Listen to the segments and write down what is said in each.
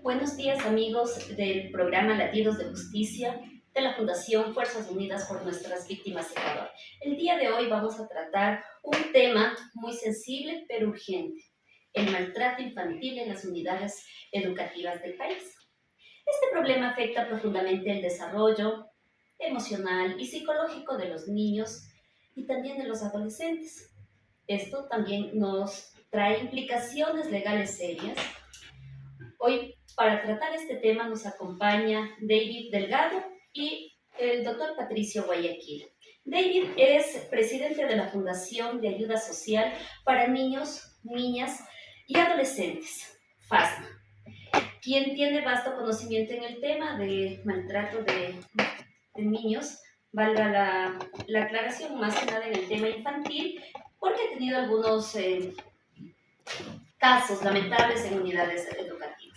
Buenos días amigos del programa Latidos de Justicia de la Fundación Fuerzas Unidas por Nuestras Víctimas Ecuador. El día de hoy vamos a tratar un tema muy sensible pero urgente: el maltrato infantil en las unidades educativas del país. Este problema afecta profundamente el desarrollo emocional y psicológico de los niños y también de los adolescentes. Esto también nos trae implicaciones legales serias. Hoy, para tratar este tema, nos acompaña David Delgado y el doctor Patricio Guayaquil. David es presidente de la Fundación de Ayuda Social para Niños, Niñas y Adolescentes, FASNA, quien tiene vasto conocimiento en el tema de maltrato de niños, valga la aclaración, más que nada en el tema infantil, porque ha tenido algunos casos lamentables en unidades educativas.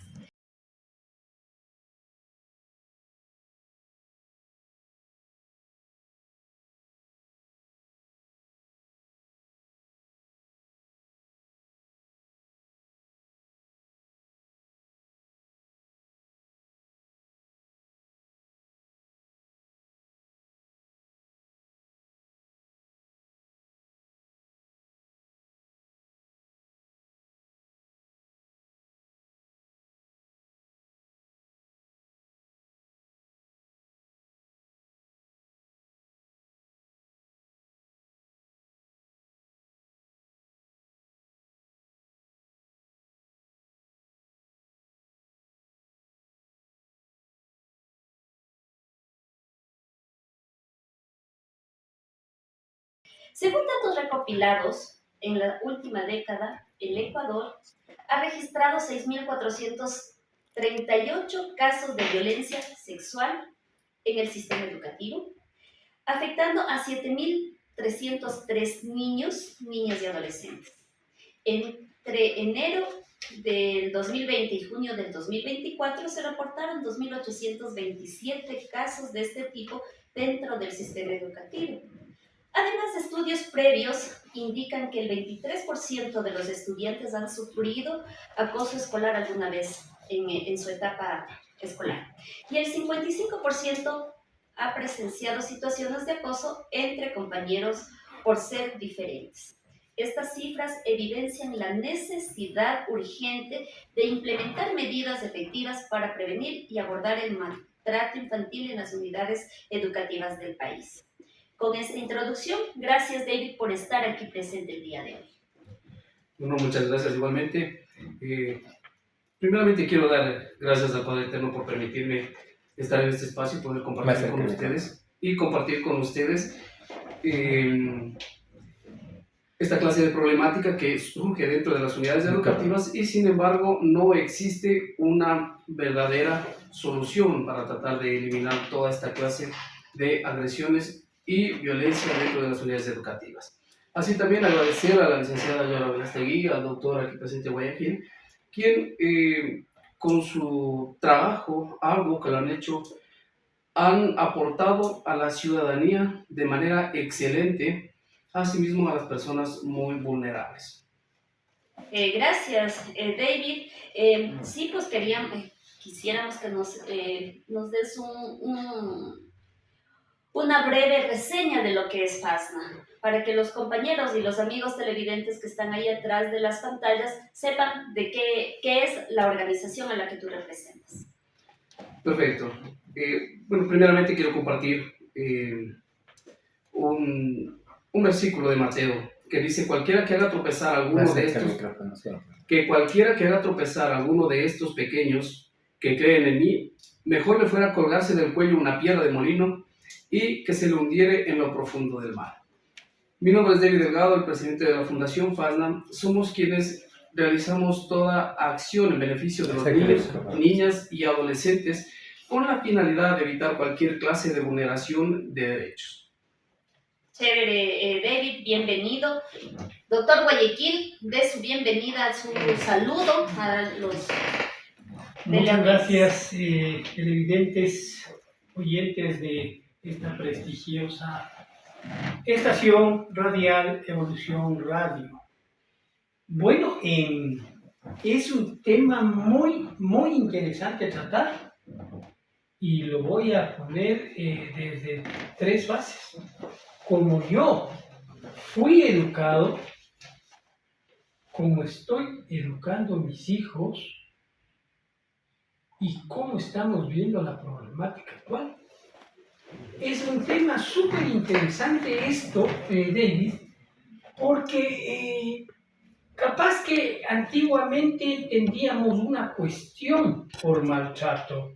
Según datos recopilados, en la última década, el Ecuador ha registrado 6.438 casos de violencia sexual en el sistema educativo, afectando a 7.303 niños, niñas y adolescentes. Entre enero del 2020 y junio del 2024 se reportaron 2.827 casos de este tipo dentro del sistema educativo. Además, estudios previos indican que el 23% de los estudiantes han sufrido acoso escolar alguna vez en su etapa escolar, y el 55% ha presenciado situaciones de acoso entre compañeros por ser diferentes. Estas cifras evidencian la necesidad urgente de implementar medidas efectivas para prevenir y abordar el maltrato infantil en las unidades educativas del país. Con esta introducción, gracias David por estar aquí presente el día de hoy. Bueno, muchas gracias igualmente. Primeramente quiero dar gracias al Padre Eterno por permitirme estar en este espacio y poder compartir con ustedes esta clase de problemática que surge dentro de las unidades educativas, y sin embargo no existe una verdadera solución para tratar de eliminar toda esta clase de agresiones y violencia dentro de las unidades educativas. Así también agradecer a la licenciada Yara Velastegui, al doctor aquí presente Guayaquil, quien con su trabajo, algo que lo han hecho, han aportado a la ciudadanía de manera excelente, asimismo a las personas muy vulnerables. Gracias, David. Sí, pues quisiéramos que nos des una breve reseña de lo que es FASNA, para que los compañeros y los amigos televidentes que están ahí atrás de las pantallas sepan de qué es la organización a la que tú representas. Perfecto. Bueno, primeramente quiero compartir un versículo de Mateo que dice: cualquiera que haga tropezar a alguno de estos pequeños que creen en mí, mejor le fuera colgarse del cuello una piedra de molino y que se le hundiere en lo profundo del mar. Mi nombre es David Delgado, el presidente de la Fundación FASNA. Somos quienes realizamos toda acción en beneficio de los niños, niñas y adolescentes con la finalidad de evitar cualquier clase de vulneración de derechos. Chévere, David, bienvenido. Doctor Guayaquil, dé su bienvenida, su saludo a los... Muchas gracias, televidentes, oyentes de esta prestigiosa estación radial Evolución Radio. Bueno, es un tema muy, muy interesante a tratar y lo voy a poner desde tres bases. Como yo fui educado, como estoy educando a mis hijos y cómo estamos viendo la problemática actual. Es un tema súper interesante esto, David, porque capaz que antiguamente entendíamos una cuestión por maltrato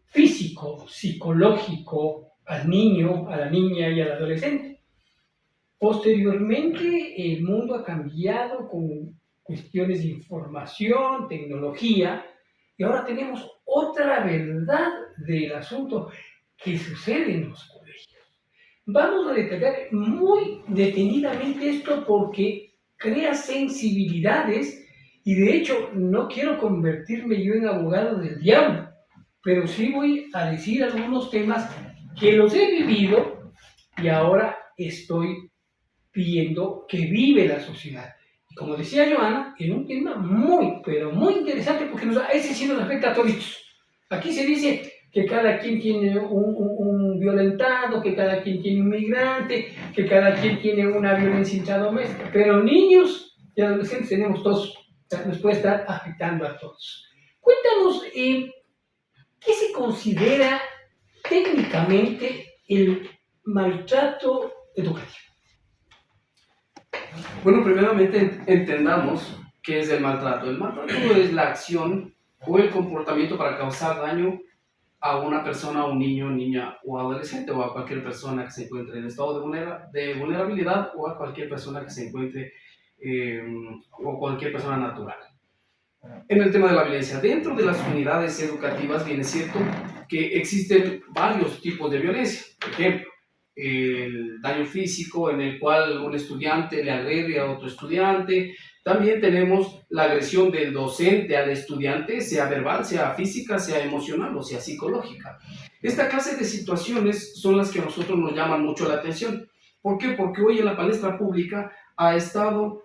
físico, psicológico al niño, a la niña y al adolescente. Posteriormente el mundo ha cambiado con cuestiones de información, tecnología, y ahora tenemos otra verdad del asunto que sucede en los colegios. Vamos a detallar muy detenidamente esto porque crea sensibilidades y de hecho no quiero convertirme yo en abogado del diablo, pero sí voy a decir algunos temas que los he vivido y ahora estoy viendo que vive la sociedad. Y como decía Joana, es un tema muy, pero muy interesante porque ese sí nos afecta a todos. Aquí se dice que cada quien tiene un violentado, que cada quien tiene un migrante, que cada quien tiene una violencia intradoméstica, pero niños y adolescentes tenemos todos, nos puede estar afectando a todos. Cuéntanos, ¿qué se considera técnicamente el maltrato educativo? Bueno, primeramente entendamos qué es el maltrato. El maltrato es la acción o el comportamiento para causar daño a una persona, a un niño, niña o adolescente, o a cualquier persona que se encuentre en estado de vulnerabilidad, o a cualquier persona que se encuentre, o cualquier persona natural. En el tema de la violencia, dentro de las unidades educativas, bien es cierto que existen varios tipos de violencia. Por ejemplo, el daño físico, en el cual un estudiante le agrede a otro estudiante. También tenemos la agresión del docente al estudiante, sea verbal, sea física, sea emocional o sea psicológica. Esta clase de situaciones son las que a nosotros nos llaman mucho la atención. ¿Por qué? Porque hoy en la palestra pública ha estado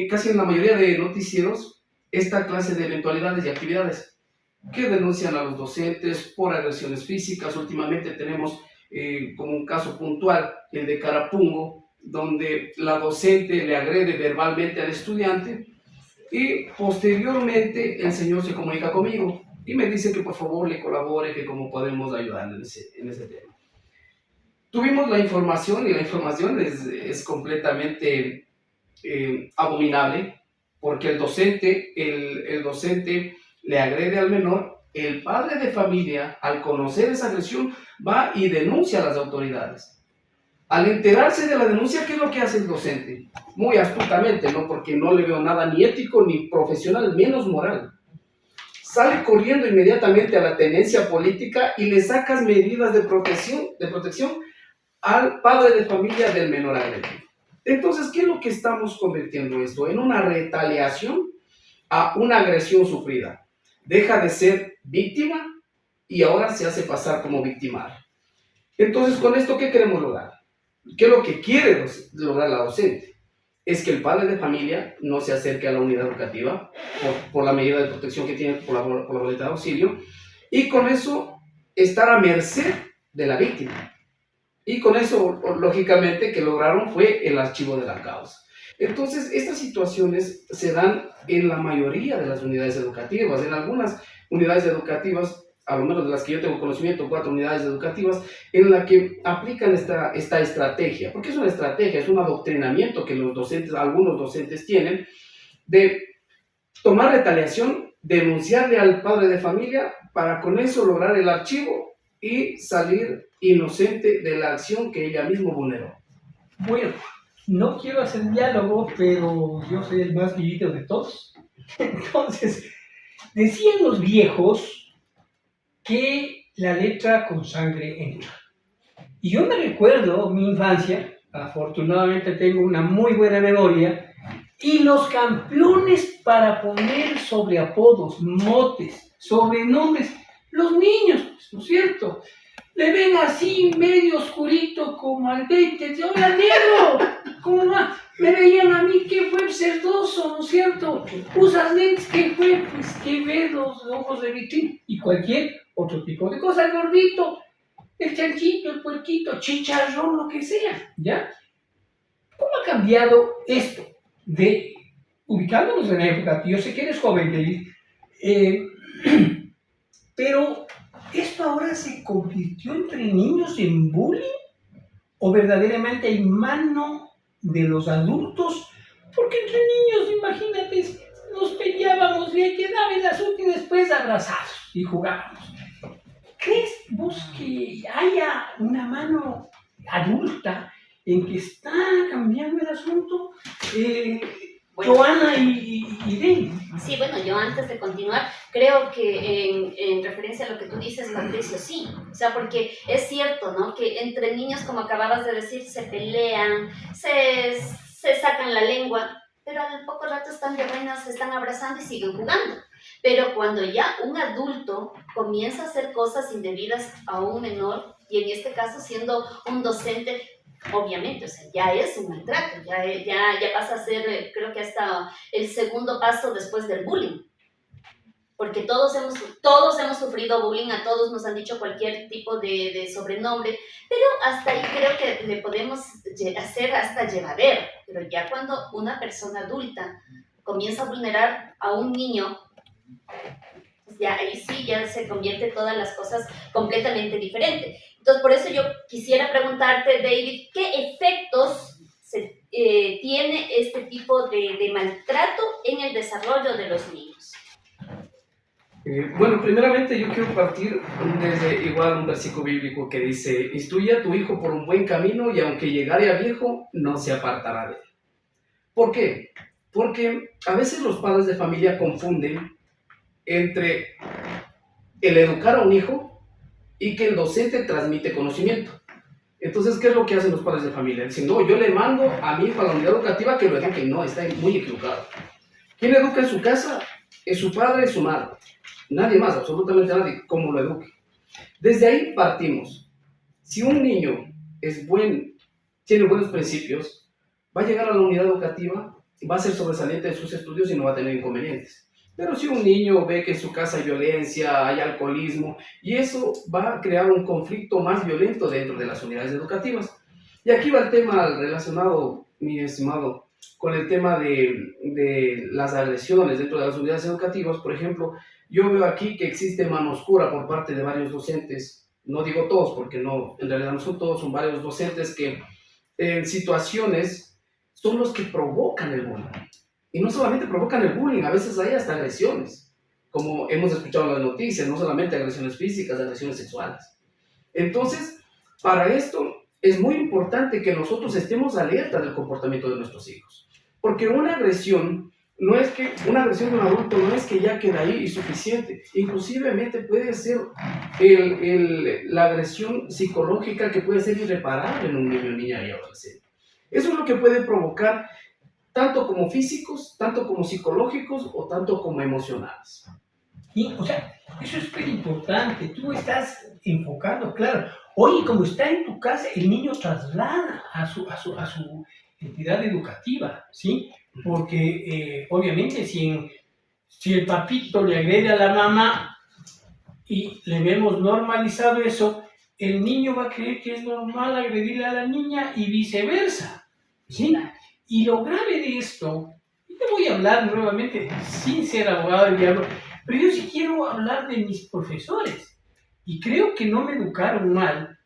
casi en la mayoría de noticieros esta clase de eventualidades y actividades que denuncian a los docentes por agresiones físicas. Últimamente tenemos como un caso puntual el de Carapungo, donde la docente le agrede verbalmente al estudiante y posteriormente el señor se comunica conmigo y me dice que por favor le colabore, que cómo podemos ayudarle en ese tema. Tuvimos la información y la información es completamente abominable, porque el docente le agrede al menor. El padre de familia, al conocer esa agresión, va y denuncia a las autoridades. Al enterarse de la denuncia, ¿qué es lo que hace el docente? Muy astutamente, ¿no? Porque no le veo nada ni ético ni profesional, menos moral. Sale corriendo inmediatamente a la tenencia política y le sacas medidas de protección al padre de familia del menor agredido. Entonces, ¿qué es lo que estamos convirtiendo esto? En una retaliación a una agresión sufrida. Deja de ser víctima y ahora se hace pasar como victimario. Entonces, ¿con esto qué queremos lograr? ¿Qué es lo que quiere lograr la docente? Es que el padre de familia no se acerque a la unidad educativa por la medida de protección que tiene por la boleta de auxilio, y con eso estar a merced de la víctima. Y con eso, lógicamente, que lograron fue el archivo de la causa. Entonces, estas situaciones se dan en la mayoría de las unidades educativas. En algunas unidades educativas, a lo menos de las que yo tengo conocimiento, 4 unidades educativas, en las que aplican esta estrategia. Porque es una estrategia, es un adoctrinamiento que algunos docentes tienen, de tomar retaliación, denunciarle al padre de familia, para con eso lograr el archivo y salir inocente de la acción que ella misma vulneró. Bueno, no quiero hacer diálogo, pero yo soy el más vivito de todos. Entonces, decían los viejos que la letra con sangre entra. Y yo me recuerdo mi infancia, afortunadamente tengo una muy buena memoria, y los campeones para poner sobreapodos, motes, sobrenombres, los niños, ¿no es cierto? le ven así medio oscurito como al dente, de hola negro, ¿cómo va? Me veían a mí, ¿qué fue cerdoso, no es cierto? Usas lentes, ¿qué fue? Pues que ve los ojos de vitrina y cualquier otro tipo de cosa, el gordito, el chanchito, el puerquito, chicharrón, lo que sea, ¿ya? ¿Cómo ha cambiado esto de, ubicándonos en la época, que yo sé que eres joven, David, pero esto ahora se convirtió entre niños en bullying o verdaderamente hay mano de los adultos? Porque entre niños, imagínate, nos peleábamos y ahí quedaba el asunto y después abrazados y jugábamos. ¿Crees vos que haya una mano adulta en que está cambiando el asunto? Bueno, Joana y David. sí, bueno, yo antes de continuar, creo que en referencia a lo que tú dices, Patricio, sí. O sea, porque es cierto, ¿no? Que entre niños, como acababas de decir, se pelean, se sacan la lengua, pero al poco rato están de buenas, se están abrazando y siguen jugando. Pero cuando ya un adulto comienza a hacer cosas indebidas a un menor, y en este caso siendo un docente, obviamente, o sea, ya es un maltrato, ya pasa a ser, creo que hasta el segundo paso después del bullying. Porque todos hemos sufrido bullying, a todos nos han dicho cualquier tipo de sobrenombre, pero hasta ahí creo que le podemos hacer hasta llevadero. Pero ya cuando una persona adulta comienza a vulnerar a un niño, ya ahí sí ya se convierte todas las cosas completamente diferentes. Entonces, por eso yo quisiera preguntarte, David, ¿qué efectos tiene este tipo de maltrato en el desarrollo de los niños? Bueno, primeramente yo quiero partir desde igual un versículo bíblico que dice: instruye a tu hijo por un buen camino y aunque llegare a viejo, no se apartará de él. ¿Por qué? Porque a veces los padres de familia confunden entre el educar a un hijo y que el docente transmite conocimiento. Entonces, ¿qué es lo que hacen los padres de familia? Dicen: no, yo le mando a mi hijo a la unidad educativa que lo eduque. No, está muy equivocado. ¿Quién educa en su casa? Es su padre y su madre. Nadie más, absolutamente nadie, como lo eduque. Desde ahí partimos. Si un niño tiene buenos principios, va a llegar a la unidad educativa, va a ser sobresaliente en sus estudios y no va a tener inconvenientes. Pero si un niño ve que en su casa hay violencia, hay alcoholismo, y eso va a crear un conflicto más violento dentro de las unidades educativas. Y aquí va el tema relacionado, mi estimado, con el tema de las agresiones dentro de las unidades educativas. Por ejemplo, yo veo aquí que existe mano oscura por parte de varios docentes. No digo todos, porque no, en realidad no son todos, son varios docentes que en situaciones son los que provocan el bullying. Y no solamente provocan el bullying, a veces hay hasta agresiones, como hemos escuchado en las noticias, no solamente agresiones físicas, agresiones sexuales. Entonces, para esto es muy importante que nosotros estemos alerta del comportamiento de nuestros hijos, porque una agresión de un adulto no es que ya queda ahí y suficiente, inclusivemente puede ser la agresión psicológica que puede ser irreparable en un niño, niña y adolescente. Eso es lo que puede provocar tanto como físicos, tanto como psicológicos o tanto como emocionales. Y, o sea, eso es súper importante. Tú estás enfocando, claro. Oye, como está en tu casa, el niño traslada a su entidad educativa, ¿sí? Porque obviamente si el papito le agrede a la mamá y le vemos normalizado eso, el niño va a creer que es normal agredirle a la niña y viceversa, ¿sí? Y lo grave de esto, y te voy a hablar nuevamente sin ser abogado del diablo, pero yo sí quiero hablar de mis profesores. Y creo que no me educaron mal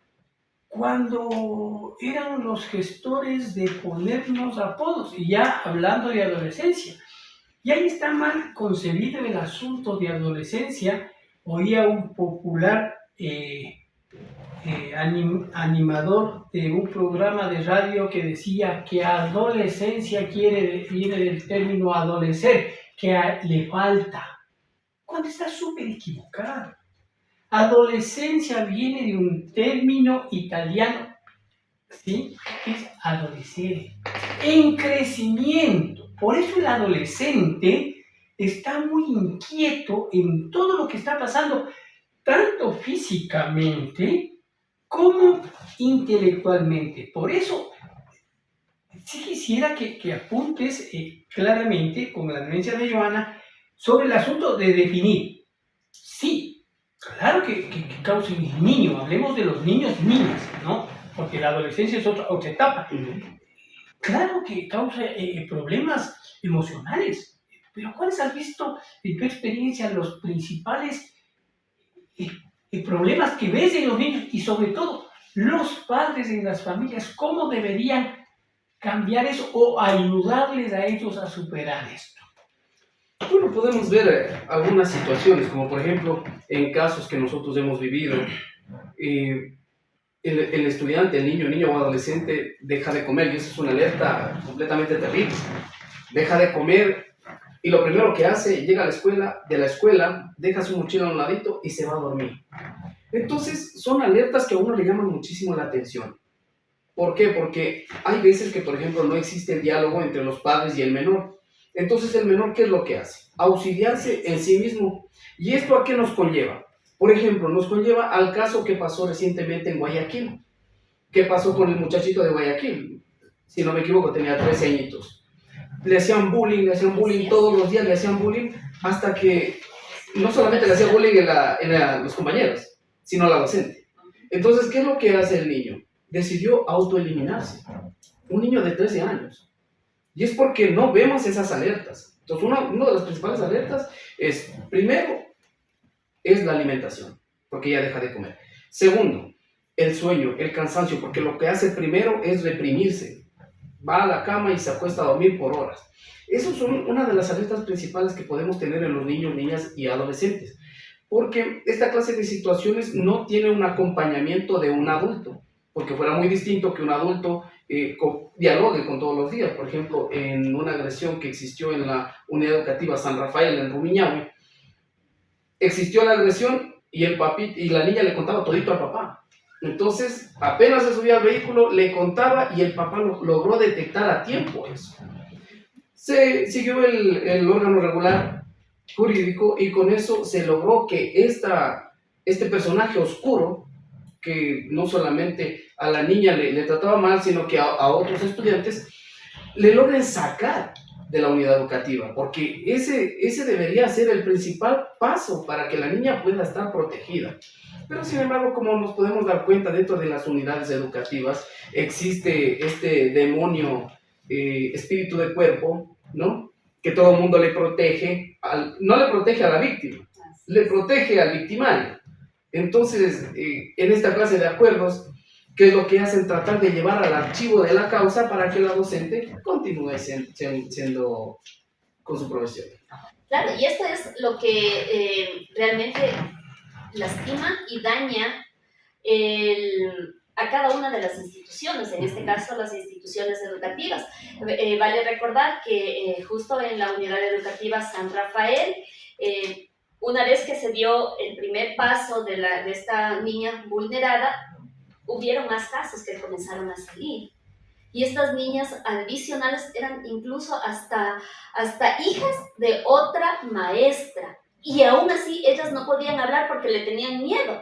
cuando eran los gestores de ponernos apodos, y ya hablando de adolescencia. Y ahí está mal concebido el asunto de adolescencia. Oía un popular animador de un programa de radio que decía que adolescencia viene del término adolecer, que le falta, cuando está súper equivocado. Adolescencia viene de un término italiano, ¿sí? Que es adolecer, en crecimiento. Por eso el adolescente está muy inquieto en todo lo que está pasando, tanto físicamente como intelectualmente. Por eso, sí quisiera que apuntes claramente, con la anuencia de Joana, sobre el asunto de definir. Sí, claro que causa en el niño, hablemos de los niños, niñas, ¿no? Porque la adolescencia es otra etapa. Claro que causa problemas emocionales, pero ¿cuáles has visto en tu experiencia los principales problemas que ves en los niños y sobre todo los padres en las familias? ¿Cómo deberían cambiar eso o ayudarles a ellos a superar esto? Bueno, podemos ver algunas situaciones, como por ejemplo, en casos que nosotros hemos vivido, el estudiante, el niño o adolescente deja de comer, y eso es una alerta completamente terrible. Deja de comer y lo primero que hace, llega a de la escuela, deja su mochila a un ladito y se va a dormir. Entonces, son alertas que a uno le llaman muchísimo la atención. ¿Por qué? Porque hay veces que, por ejemplo, no existe el diálogo entre los padres y el menor. Entonces, el menor, ¿qué es lo que hace? Auxiliarse en sí mismo. ¿Y esto a qué nos conlleva? Por ejemplo, nos conlleva al caso que pasó recientemente en Guayaquil. ¿Qué pasó con el muchachito de Guayaquil? Si no me equivoco, tenía 13 añitos. Le hacían bullying, todos los días le hacían bullying, hasta que no solamente le hacían bullying en los compañeros, sino a la docente. Entonces, ¿qué es lo que hace el niño? Decidió autoeliminarse. Un niño de 13 años. Y es porque no vemos esas alertas. Entonces, una de las principales alertas es, primero, es la alimentación, porque ya deja de comer. Segundo, el sueño, el cansancio, porque lo que hace primero es reprimirse. Va a la cama y se acuesta a dormir por horas. Esas son una de las alertas principales que podemos tener en los niños, niñas y adolescentes, porque esta clase de situaciones no tiene un acompañamiento de un adulto, porque fuera muy distinto que un adulto dialogue con todos los días. Por ejemplo, en una agresión que existió en la unidad educativa San Rafael en Rumiñahui, existió la agresión y la niña le contaba todito al papá. Entonces, apenas se subía al vehículo, le contaba y el papá logró detectar a tiempo eso. Se siguió el órgano regular jurídico y con eso se logró que este personaje oscuro, que no solamente a la niña le trataba mal, sino que a otros estudiantes, le logren sacar de la unidad educativa, porque ese debería ser el principal paso para que la niña pueda estar protegida. Pero sin embargo, como nos podemos dar cuenta, dentro de las unidades educativas existe este demonio, espíritu de cuerpo, ¿no? Que todo el mundo le protege, no le protege a la víctima, le protege al victimario. Entonces, en esta clase de acuerdos, ¿qué es lo que hacen? Tratar de llevar al archivo de la causa para que la docente continúe siendo con su profesión. Claro, y esto es lo que realmente lastima y daña a cada una de las instituciones, en este caso las instituciones educativas. Vale recordar que justo en la unidad educativa San Rafael, una vez que se dio el primer paso de esta niña vulnerada, hubieron más casos que comenzaron a salir. Y estas niñas adicionales eran incluso hasta hijas de otra maestra. Y aún así ellas no podían hablar porque le tenían miedo.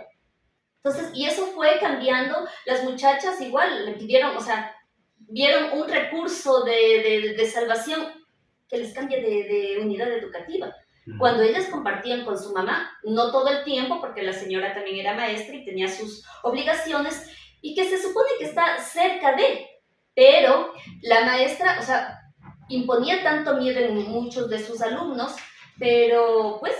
Entonces, y eso fue cambiando. Las muchachas igual le pidieron, o sea, vieron un recurso de salvación que les cambie de unidad educativa. Cuando ellas compartían con su mamá, no todo el tiempo, porque la señora también era maestra y tenía sus obligaciones, y que se supone que está cerca de, pero la maestra, o sea, imponía tanto miedo en muchos de sus alumnos, pero pues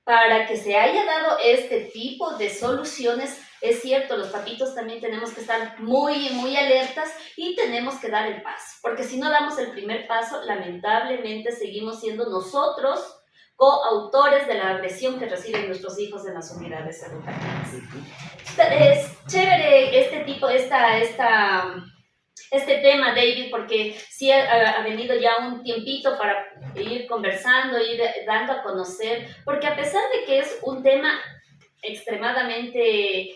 para que se haya dado este tipo de soluciones, es cierto, los papitos también tenemos que estar muy, muy alertas y tenemos que dar el paso, porque si no damos el primer paso, lamentablemente seguimos siendo nosotros coautores de la agresión que reciben nuestros hijos en las unidades educativas. Es chévere este tema, David, porque sí ha venido ya un tiempito para ir conversando, ir dando a conocer, porque a pesar de que es un tema extremadamente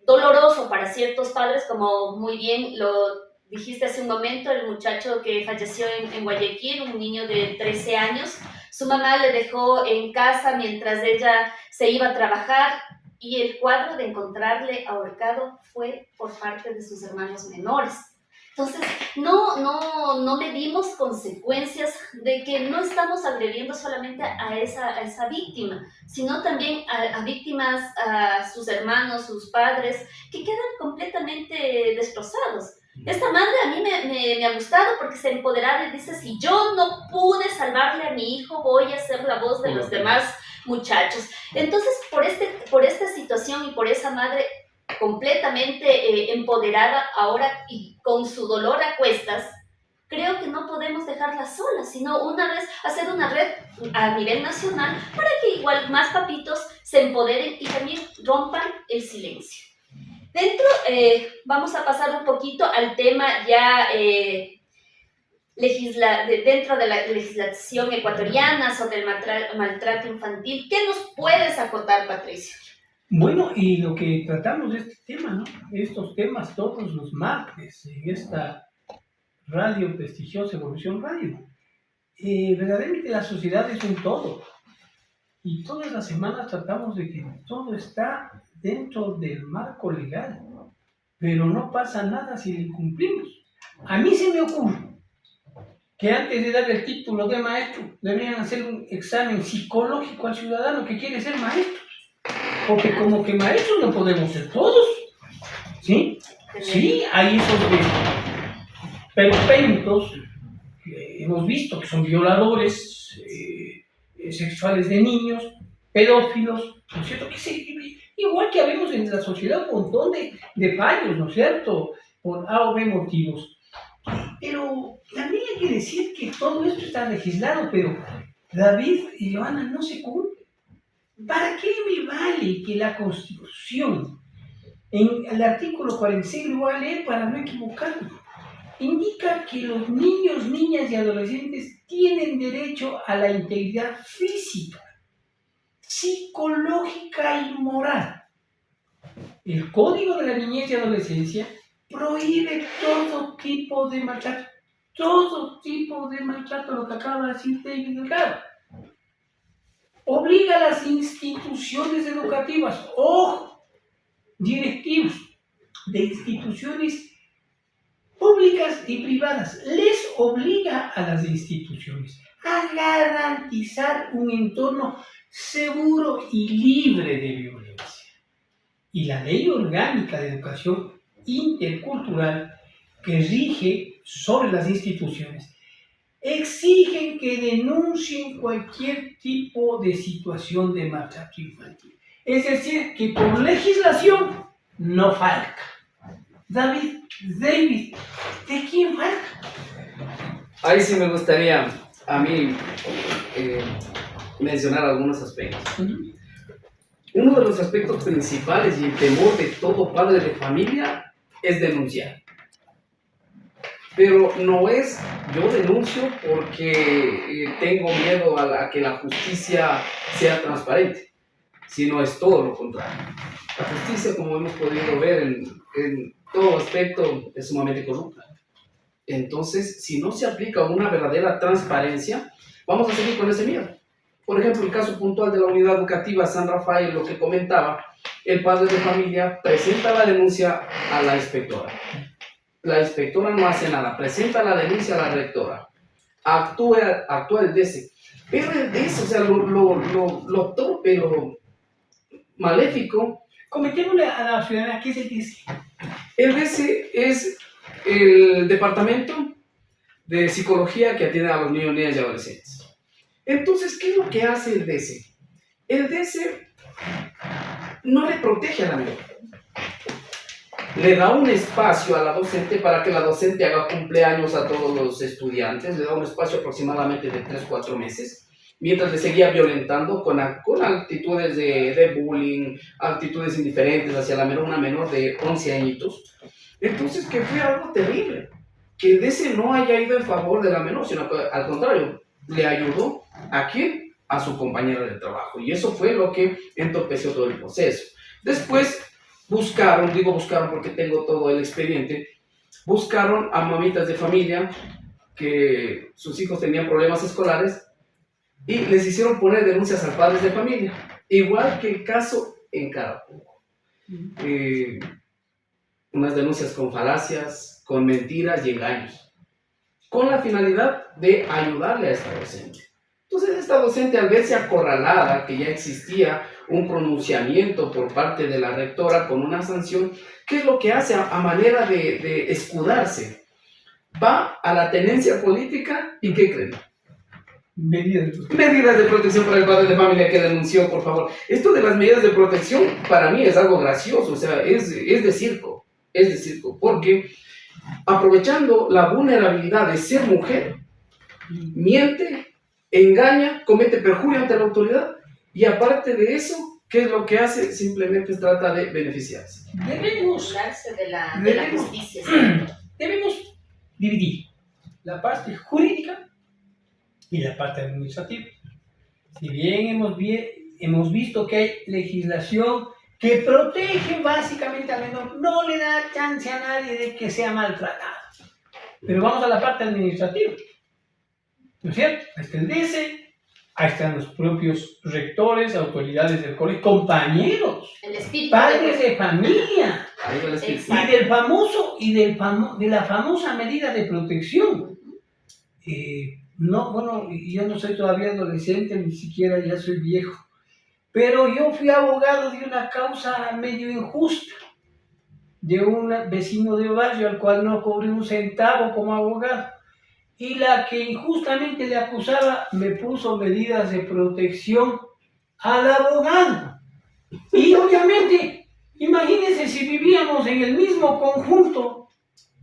doloroso para ciertos padres, como muy bien lo dijiste hace un momento, el muchacho que falleció en Guayaquil, un niño de 13 años, su mamá le dejó en casa mientras ella se iba a trabajar, y el cuadro de encontrarle ahorcado fue por parte de sus hermanos menores. Entonces, no medimos consecuencias de que no estamos agrediendo solamente a esa víctima, sino también a víctimas, a sus hermanos, sus padres, que quedan completamente destrozados. Esta madre a mí me ha gustado porque se empoderaba y dice, si yo no pude salvarle a mi hijo, voy a ser la voz de los demás muchachos. Entonces, por esta situación y por esa madre completamente empoderada ahora y con su dolor a cuestas, creo que no podemos dejarla sola, sino una vez hacer una red a nivel nacional para que igual más papitos se empoderen y también rompan el silencio. Vamos a pasar un poquito al tema ya dentro de la legislación ecuatoriana sobre el maltrato infantil. ¿Qué nos puedes acotar, Patricio? Bueno, y lo que tratamos de este tema, ¿no? Estos temas todos los martes en esta radio prestigiosa Evolución Radio. Verdaderamente la sociedad es un todo. Y todas las semanas tratamos de que todo está dentro del marco legal. Pero no pasa nada si lo cumplimos. A mí se me ocurre que antes de darle el título de maestro, deberían hacer un examen psicológico al ciudadano que quiere ser maestro. Porque como que maestros no podemos ser todos, ¿sí? Sí, hay esos perpentos que hemos visto que son violadores sexuales de niños, pedófilos, ¿no es cierto? Igual que habemos en la sociedad un montón de fallos, ¿no es cierto? Por A o B motivos. Pero también hay que decir que todo esto está legislado, pero David y Joana no se cumple. ¿Para qué me vale que la Constitución, en el artículo 46, lo voy a leer para no equivocarme, indica que los niños, niñas y adolescentes tienen derecho a la integridad física, psicológica y moral? El Código de la Niñez y Adolescencia prohíbe todo tipo de maltrato, lo que acaba de decir David Delgado. Obliga a las instituciones educativas, directivos de instituciones públicas y privadas, les obliga a las instituciones a garantizar un entorno seguro y libre de violencia. Y la Ley Orgánica de Educación Intercultural que rige sobre las instituciones exigen que denuncien cualquier tipo de situación de maltrato infantil. Es decir, que por legislación no falta. David, ¿de quién falta? Ahí sí me gustaría a mí mencionar algunos aspectos. Uno de los aspectos principales y el temor de todo padre de familia es denunciar. Pero no es, yo denuncio porque tengo miedo a que la justicia sea transparente, sino es todo lo contrario. La justicia, como hemos podido ver en todo aspecto, es sumamente corrupta. Entonces, si no se aplica una verdadera transparencia, vamos a seguir con ese miedo. Por ejemplo, el caso puntual de la unidad educativa San Rafael, lo que comentaba, el padre de familia presenta la denuncia a la inspectora. La inspectora no hace nada, presenta la denuncia a la rectora, actúa el DC. Pero el DC, o sea, lo torpe, lo maléfico. Comentémosle a la ciudadanía qué es el DC. El DC es el departamento de psicología que atiende a los niños, niñas y adolescentes. Entonces, ¿qué es lo que hace el DC? El DC no le protege a la menor. Le da un espacio a la docente para que la docente haga cumpleaños a todos los estudiantes, le da un espacio aproximadamente de 3-4 meses, mientras le seguía violentando con actitudes de bullying, actitudes indiferentes hacia una menor de 11 añitos. Entonces, que fue algo terrible, que el DC no haya ido en favor de la menor, sino que al contrario, le ayudó ¿a quién? A su compañera de trabajo, y eso fue lo que entorpeció todo el proceso. Después, buscaron porque tengo todo el expediente, buscaron a mamitas de familia que sus hijos tenían problemas escolares y les hicieron poner denuncias a padres de familia. Igual que el caso en cada poco. Unas denuncias con falacias, con mentiras y engaños, con la finalidad de ayudarle a esta docente. Entonces esta docente, al verse acorralada, que ya existía un pronunciamiento por parte de la rectora con una sanción, ¿qué es lo que hace a manera de escudarse? Va a la tenencia política y ¿qué creen? Medidas de protección para el padre de familia que denunció, por favor. Esto de las medidas de protección para mí es algo gracioso, o sea, es de circo, porque aprovechando la vulnerabilidad de ser mujer, miente, engaña, comete perjurio ante la autoridad y aparte de eso, ¿qué es lo que hace? Simplemente trata de beneficiarse. Debemos Burlarse de la justicia. debemos dividir la parte jurídica y la parte administrativa. Si bien hemos visto que hay legislación que protege básicamente al menor, no le da chance a nadie de que sea maltratado. Pero vamos a la parte administrativa. ¿No es cierto? Ahí está el DC, ahí están los propios rectores, autoridades del colegio, compañeros, padres de familia, y de la famosa medida de protección. No, bueno, yo no soy todavía adolescente, ni siquiera ya soy viejo, pero yo fui abogado de una causa medio injusta, de un vecino de barrio al cual no cobré un centavo como abogado. Y la que injustamente le acusaba me puso medidas de protección al abogado. Y obviamente, imagínense si vivíamos en el mismo conjunto,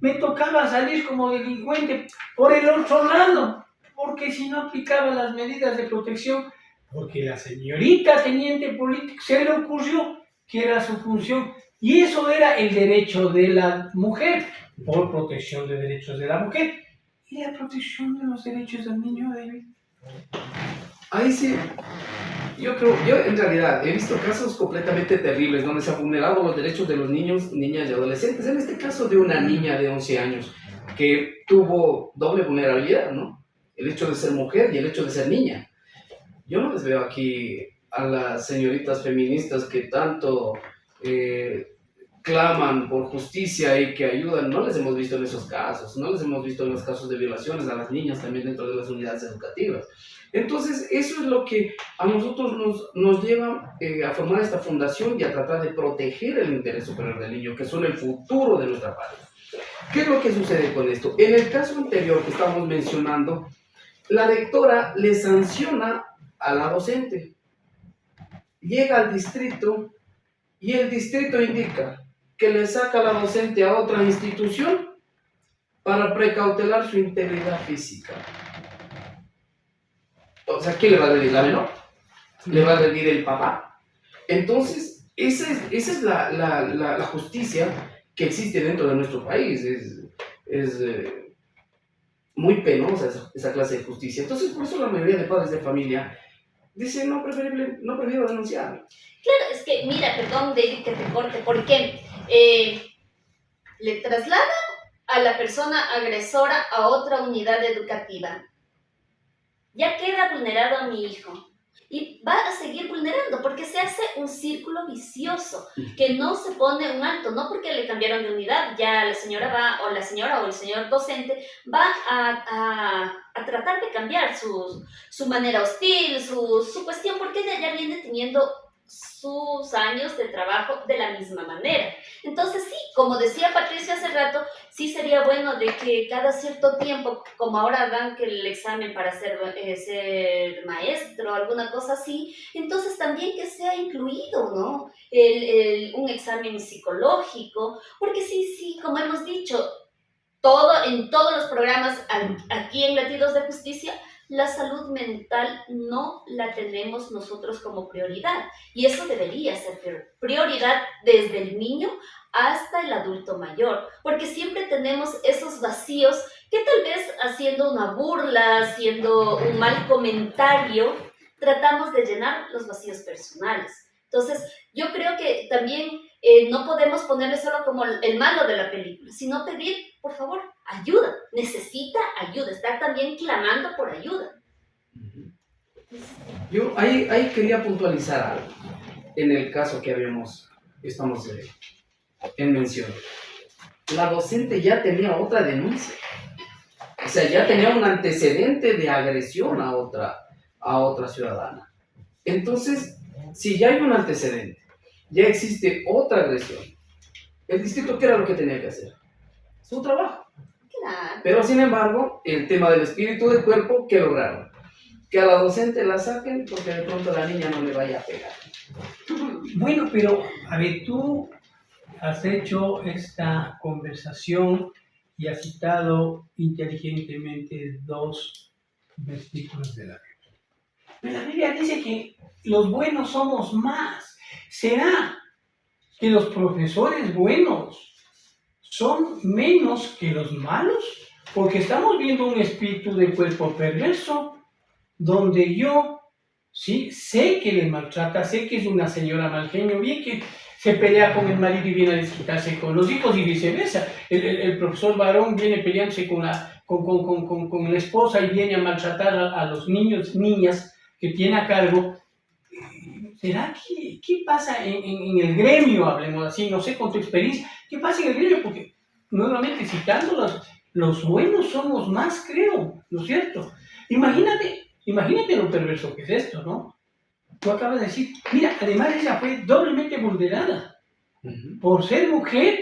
me tocaba salir como delincuente por el otro lado, porque si no aplicaba las medidas de protección, porque la señorita teniente político se le ocurrió que era su función, y eso era el derecho de la mujer, por protección de derechos de la mujer. ¿Y la protección de los derechos del niño, David? Ahí sí, yo en realidad he visto casos completamente terribles donde se han vulnerado los derechos de los niños, niñas y adolescentes. En este caso de una niña de 11 años que tuvo doble vulnerabilidad, ¿no? El hecho de ser mujer y el hecho de ser niña. Yo no les veo aquí a las señoritas feministas que tanto claman por justicia y que ayudan, no les hemos visto en esos casos, no les hemos visto en los casos de violaciones a las niñas también dentro de las unidades educativas. Entonces, eso es lo que a nosotros nos lleva a formar esta fundación y a tratar de proteger el interés superior del niño, que son el futuro de nuestra patria. ¿Qué es lo que sucede con esto? En el caso anterior que estamos mencionando, la rectora le sanciona a la docente. Llega al distrito y el distrito indica que le saca a la docente a otra institución para precautelar su integridad física. O sea, ¿quién le va a agredir? ¿La menor? ¿Le va a agredir el papá? Entonces, esa es la justicia que existe dentro de nuestro país. Es muy penosa esa clase de justicia. Entonces, por eso la mayoría de padres de familia dicen, no prefiero denunciar. Claro, es que, mira, perdón, David, que te corte, porque le trasladan a la persona agresora a otra unidad educativa. Ya queda vulnerado a mi hijo y va a seguir vulnerando porque se hace un círculo vicioso que no se pone un alto, no porque le cambiaron de unidad, ya la señora o el señor docente va a tratar de cambiar su manera hostil, su cuestión, porque ella ya viene teniendo sus años de trabajo de la misma manera. Entonces sí, como decía Patricia hace rato, sí sería bueno de que cada cierto tiempo, como ahora dan que el examen para ser maestro, alguna cosa así, entonces también que sea incluido, ¿no? Un examen psicológico, porque sí, como hemos dicho, en todos los programas aquí en Latidos de Justicia, la salud mental no la tenemos nosotros como prioridad. Y eso debería ser prioridad desde el niño hasta el adulto mayor. Porque siempre tenemos esos vacíos que tal vez haciendo una burla, haciendo un mal comentario, tratamos de llenar los vacíos personales. Entonces, yo creo que también no podemos ponerle solo como el malo de la película, sino pedir, por favor, ayuda. Necesita ayuda, está también clamando por ayuda. Yo ahí quería puntualizar algo. en el caso que estamos en mención. La docente ya tenía otra denuncia. O sea, ya tenía un antecedente de agresión a otra ciudadana. Entonces, si ya hay un antecedente, ya existe otra agresión, el distrito, ¿qué era lo que tenía que hacer? Su trabajo. Claro. Pero, sin embargo, el tema del espíritu del cuerpo, ¿qué lograron? Que a la docente la saquen porque de pronto la niña no le vaya a pegar. Bueno, pero a ver, tú has hecho esta conversación y has citado inteligentemente dos versículos de la Biblia. Pero la Biblia dice que los buenos somos más. ¿Será que los profesores buenos son menos que los malos? Porque estamos viendo un espíritu de cuerpo perverso, donde yo sí sé que le maltrata, sé que es una señora mal genio, bien que se pelea con el marido y viene a desquitarse con los hijos y viceversa. El profesor varón viene peleándose con la esposa y viene a maltratar a los niños, niñas que tiene a cargo. ¿Será que qué pasa en el gremio, hablemos así, no sé con tu experiencia, qué pasa en el gremio? Porque nuevamente citándolos, los buenos somos más, creo, ¿no es cierto? Imagínate lo perverso que es esto, ¿no? Tú acabas de decir, mira, además ella fue doblemente vulnerada por ser mujer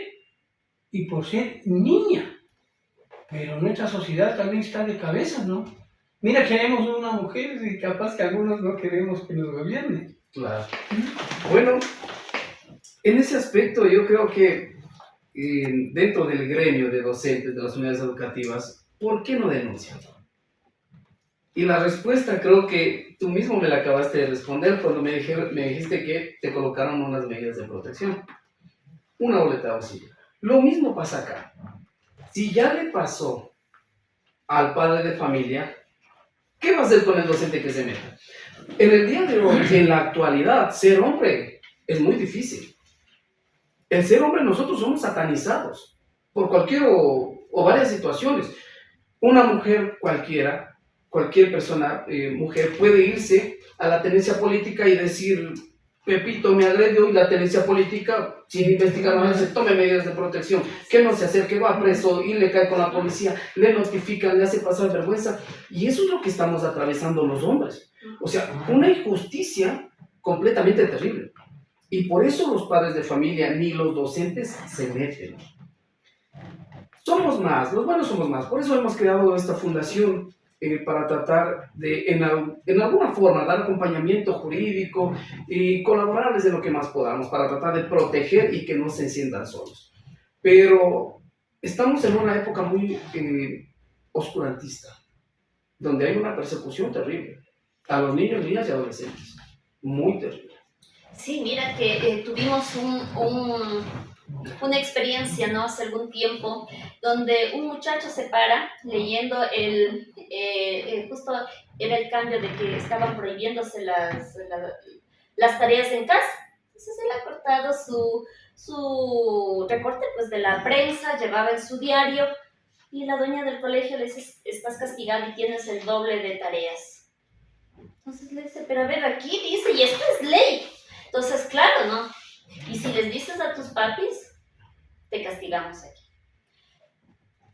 y por ser niña. Pero nuestra sociedad también está de cabeza, ¿no? Mira, queremos una mujer y capaz que algunos no queremos que nos gobierne. Claro. Bueno, en ese aspecto yo creo que dentro del gremio de docentes de las unidades educativas, ¿por qué no denuncian? Y la respuesta creo que tú mismo me la acabaste de responder cuando me dijiste que te colocaron unas medidas de protección, una boleta de auxilio. Lo mismo pasa acá. Si ya le pasó al padre de familia, ¿qué va a hacer con el docente que se meta? En el día de hoy, en la actualidad, ser hombre es muy difícil. El ser hombre, nosotros somos satanizados por cualquier o varias situaciones. Una mujer cualquiera, cualquier persona, mujer, puede irse a la tenencia política y decir, Pepito me agredió, y la tenencia política, sin investigar nada, se tome medidas de protección, que no se acerque, va preso y le cae con la policía, le notifican, le hace pasar vergüenza. Y eso es lo que estamos atravesando los hombres. O sea, una injusticia completamente terrible. Y por eso los padres de familia ni los docentes se meten. Somos más, los buenos somos más. Por eso hemos creado esta fundación para tratar de, en alguna forma, dar acompañamiento jurídico y colaborarles en lo que más podamos para tratar de proteger y que no se sientan solos. Pero estamos en una época muy oscurantista, donde hay una persecución terrible a los niños, niñas y adolescentes. Muy terrible. Sí, mira que tuvimos una experiencia, ¿no? Hace algún tiempo, donde un muchacho se para leyendo justo era el cambio de que estaban prohibiéndose las tareas en casa. Entonces él ha cortado su recorte pues, de la prensa, llevaba en su diario, y la dueña del colegio le dice, estás castigado y tienes el doble de tareas. Entonces le dice, pero a ver, aquí dice, y esto es ley. Entonces, claro, ¿no? Y si les dices a tus papis, te castigamos aquí.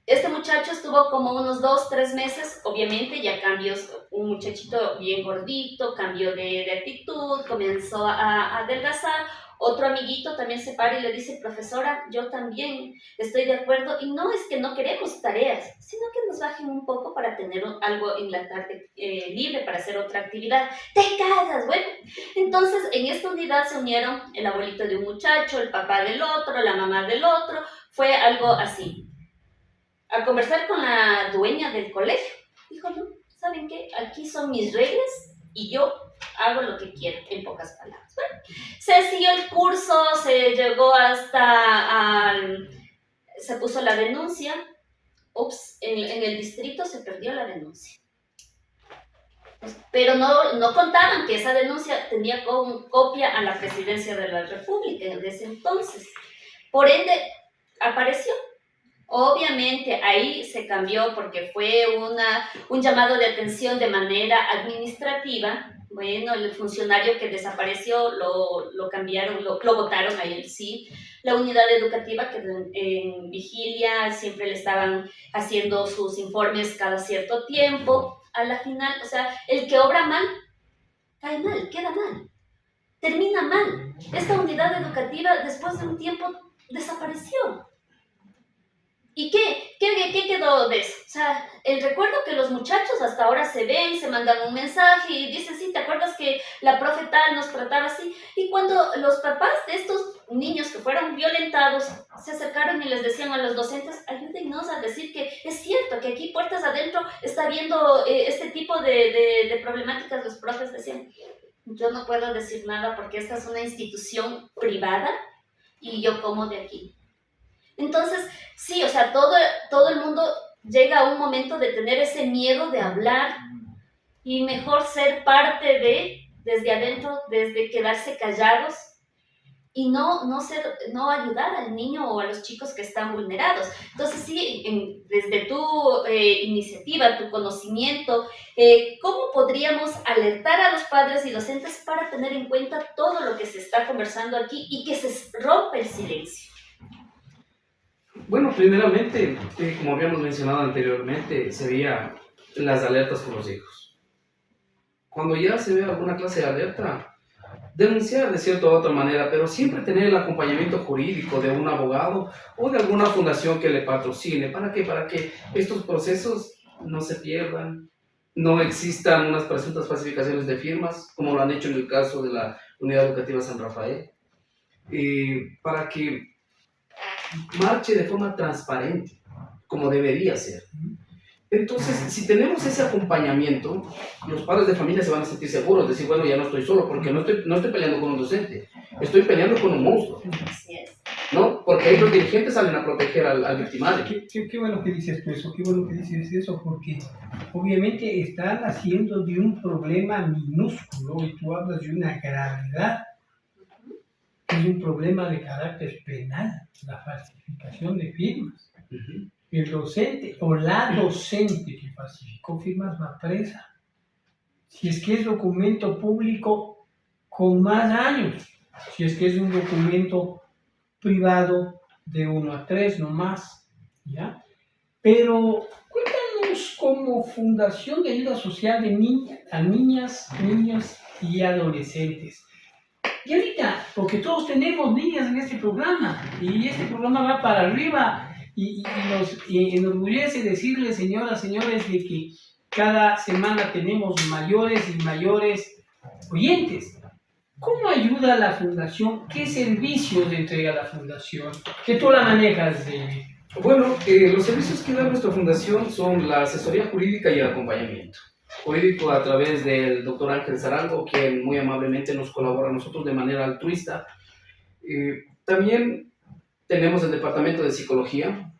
Este muchacho estuvo como unos 2-3 meses, obviamente ya cambios, un muchachito bien gordito, cambió de actitud, comenzó a adelgazar. Otro amiguito también se para y le dice, profesora, yo también estoy de acuerdo, y no es que no queremos tareas, sino que nos bajen un poco para tener algo en la tarde libre para hacer otra actividad. ¡Te callas! Bueno, entonces en esta unidad se unieron el abuelito de un muchacho, el papá del otro, la mamá del otro, fue algo así. A conversar con la dueña del colegio, dijo, no, ¿saben qué? Aquí son mis reglas y yo hago lo que quiero, en pocas palabras. Bueno, se siguió el curso, se llegó se puso la denuncia. Ups, en el distrito se perdió la denuncia. Pero no contaban que esa denuncia tenía copia a la presidencia de la República en ese entonces. Por ende, apareció. Obviamente ahí se cambió porque fue un llamado de atención de manera administrativa, Bueno, el funcionario que desapareció lo cambiaron, lo votaron a él, sí. La unidad educativa que en vigilia siempre le estaban haciendo sus informes cada cierto tiempo. A la final, o sea, el que obra mal, cae mal, queda mal, termina mal. Esta unidad educativa después de un tiempo desapareció. ¿Y qué quedó de eso? O sea, el recuerdo que los muchachos hasta ahora se ven, se mandan un mensaje y dicen, sí, ¿te acuerdas que la profe tal nos trataba así? Y cuando los papás de estos niños que fueron violentados se acercaron y les decían a los docentes, ayúdennos a decir que es cierto, que aquí puertas adentro está habiendo este tipo de problemáticas, los profes decían, yo no puedo decir nada porque esta es una institución privada y yo como de aquí. Entonces, sí, o sea, todo el mundo llega a un momento de tener ese miedo de hablar y mejor ser parte desde adentro, desde quedarse callados y no ayudar al niño o a los chicos que están vulnerados. Entonces, sí, desde tu iniciativa, tu conocimiento, ¿cómo podríamos alertar a los padres y docentes para tener en cuenta todo lo que se está conversando aquí y que se rompa el silencio? Bueno, primeramente, como habíamos mencionado anteriormente, sería las alertas con los hijos. Cuando ya se ve alguna clase de alerta, denunciar de cierta u otra manera, pero siempre tener el acompañamiento jurídico de un abogado o de alguna fundación que le patrocine. ¿Para qué? Para que estos procesos no se pierdan, no existan unas presuntas falsificaciones de firmas, como lo han hecho en el caso de la Unidad Educativa San Rafael, para que marche de forma transparente, como debería ser. Entonces, si tenemos ese acompañamiento, los padres de familia se van a sentir seguros, decir, bueno, ya no estoy solo, porque no estoy peleando con un docente, estoy peleando con un monstruo, Así es. ¿no? Porque ahí los dirigentes salen a proteger al victimario. Qué bueno que dices tú eso, qué bueno que dices eso, porque obviamente están haciendo de un problema minúsculo, y tú hablas de una gravedad, es un problema de carácter penal, la falsificación de firmas. El docente o la docente que falsificó firmas va presa. Si es que es documento público, con más años. Si es que es un documento privado, de 1 a 3, no más. ¿Ya? Pero cuéntanos, como Fundación de Ayuda Social de niñas, niños y adolescentes. Y ahorita, porque todos tenemos niñas en este programa, y este programa va para arriba, y nos enorgullece decirles, señoras, señores, de que cada semana tenemos mayores y mayores oyentes. ¿Cómo ayuda la Fundación? ¿Qué servicios entrega la Fundación? Que tú la manejas, David. Bueno, los servicios que da nuestra fundación son la asesoría jurídica y el acompañamiento jurídico a través del doctor Ángel Zarango, quien muy amablemente nos colabora a nosotros de manera altruista. También tenemos el departamento de psicología,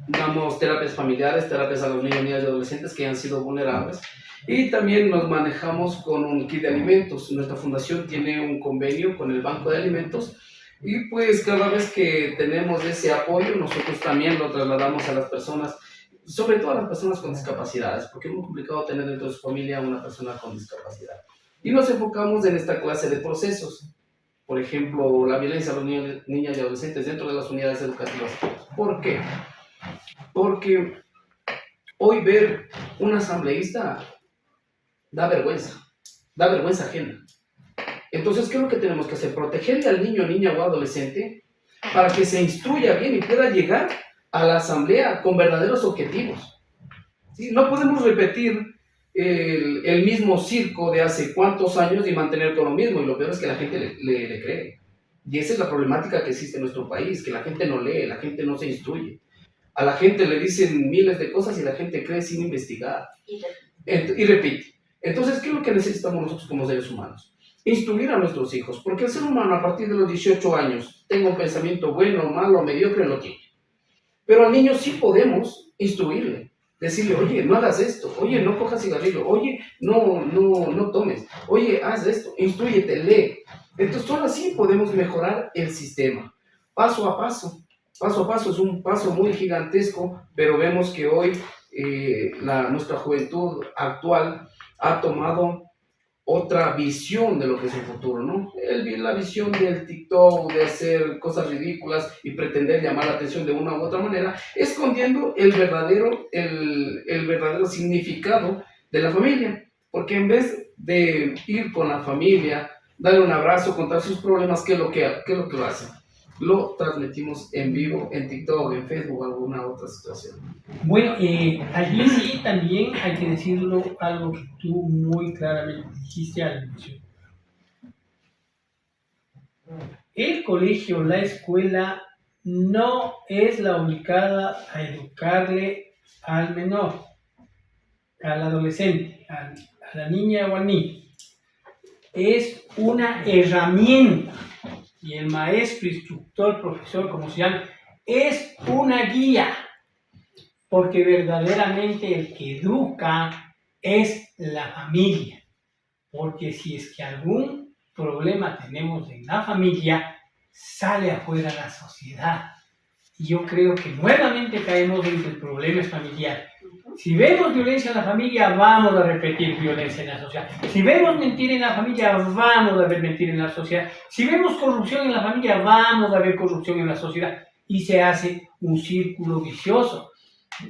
damos terapias familiares, terapias a los niños, niñas y adolescentes que han sido vulnerables, y también nos manejamos con un kit de alimentos. Nuestra fundación tiene un convenio con el Banco de Alimentos, y pues cada vez que tenemos ese apoyo, nosotros también lo trasladamos a las personas, sobre todo a las personas con discapacidades, porque es muy complicado tener dentro de su familia una persona con discapacidad. Y nos enfocamos en esta clase de procesos. Por ejemplo, la violencia a los niños, niñas y adolescentes dentro de las unidades educativas. ¿Por qué? Porque hoy ver un asambleísta da vergüenza ajena. Entonces, ¿qué es lo que tenemos que hacer? Protegerle al niño, niña o adolescente para que se instruya bien y pueda llegar a la asamblea con verdaderos objetivos. ¿Sí? No podemos repetir el mismo circo de hace cuántos años y mantener con lo mismo, y lo peor es que la gente le cree. Y esa es la problemática que existe en nuestro país, que la gente no lee, la gente no se instruye. A la gente le dicen miles de cosas y la gente cree sin investigar. Y repite. Entonces, ¿qué es lo que necesitamos nosotros como seres humanos? Instruir a nuestros hijos, porque el ser humano a partir de los 18 años, tenga un pensamiento bueno, malo, mediocre, lo tiene. Pero al niño sí podemos instruirle, decirle, oye, no hagas esto, oye, no cojas cigarrillo, oye, no tomes, oye, haz esto, instrúyete, lee. Entonces, solo así podemos mejorar el sistema, paso a paso. Paso a paso, es un paso muy gigantesco, pero vemos que hoy nuestra juventud actual ha tomado otra visión de lo que es el futuro, ¿no? La visión del TikTok, de hacer cosas ridículas y pretender llamar la atención de una u otra manera, escondiendo el verdadero significado de la familia. Porque en vez de ir con la familia, darle un abrazo, contar sus problemas, ¿qué es lo que lo hace? Lo transmitimos en vivo, en TikTok, en Facebook o alguna otra situación. Bueno, allí sí también hay que decirlo algo que tú muy claramente dijiste al inicio. El colegio, la escuela, no es la ubicada a educarle al menor, al adolescente, a la niña o al niño. Es una herramienta y el maestro, instructor, profesor, como se llama, es una guía, porque verdaderamente el que educa es la familia, porque si es que algún problema tenemos en la familia, sale afuera la sociedad. Y yo creo que nuevamente caemos en que el problema es familiar. Si vemos violencia en la familia, vamos a repetir violencia en la sociedad. Si vemos mentira en la familia, vamos a ver mentira en la sociedad. Si vemos corrupción en la familia, vamos a ver corrupción en la sociedad. Y se hace un círculo vicioso.